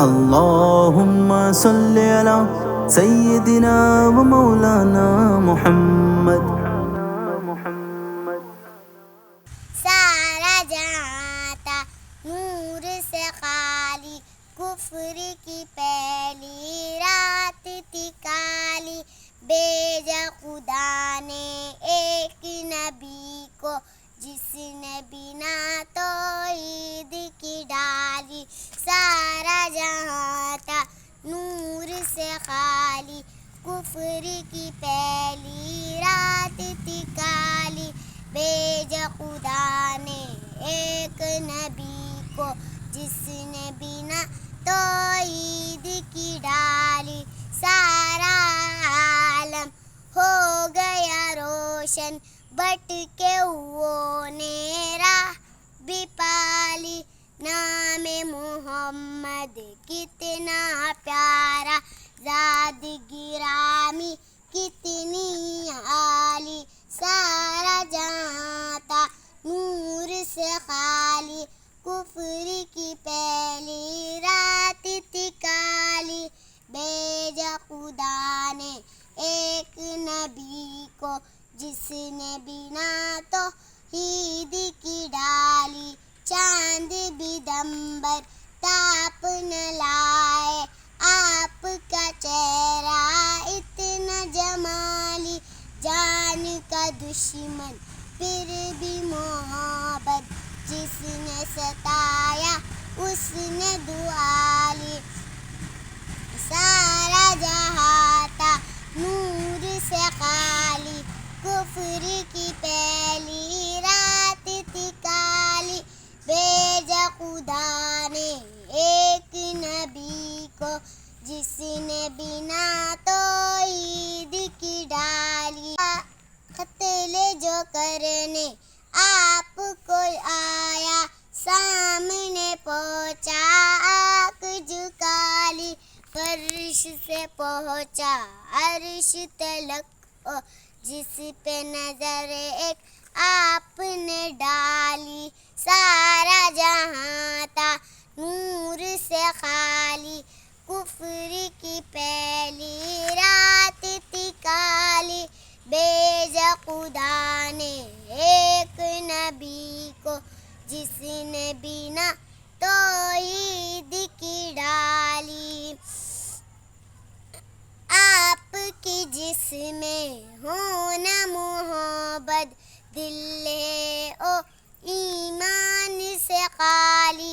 اللهم صل على سيدنا ومولانا محمد. سارا جہاں تھا نور سے خالی، کفر کی پہلی رات تھی کالی، بھیجا خدا نے ایک نبی کو، جس نے بنا توحید کی ڈالی. سارا جہاں تھا نور سے خالی، کفر کی پہلی رات تھی کالی، بھیجا خدا نے ایک نبی کو، جس نے بنا توحید کی ڈالی. سارا عالم ہو گیا روشن، بھٹکے وہ نے راہ بھی پالی. نام محمد کتنا پیارا، ذات گرامی کتنی عالی. سارا جہاں تھا نور سے خالی، کفر کی پہلی رات تھی کالی، بھیجا خدا نے ایک نبی کو، جس نے بنا توحید کی ڈالی. چاند بھی دمبر تاپ نہ لائے، آپ کا چہرہ اتنا جمالی. جان کا دشمن پھر بھی محبت، جس نے ستایا اس نے دعا لی. سارا جہاں تھا نور سے خالی، کفر کی پہلی رات تھی کالی، بھیجا خدا نے ایک نبی کو، جس نے بنا توحید کی ڈالی. قتل جو کرنے آپ کو آیا، سامنے پہنچا آنکھ جھکا لی. فرش سے پہنچا عرش تلک، جس پہ نظر ایک آپ نے ڈالی. سارا جہاں تھا نور سے خالی، کفر کی پہلی رات تھی کالی، بھیجا خدا نے ایک نبی کو، جس نے بنا توحید کی ڈالی. آپ کی جس میں ہو نہ محبت، دل ہے او ایمان سے خالی،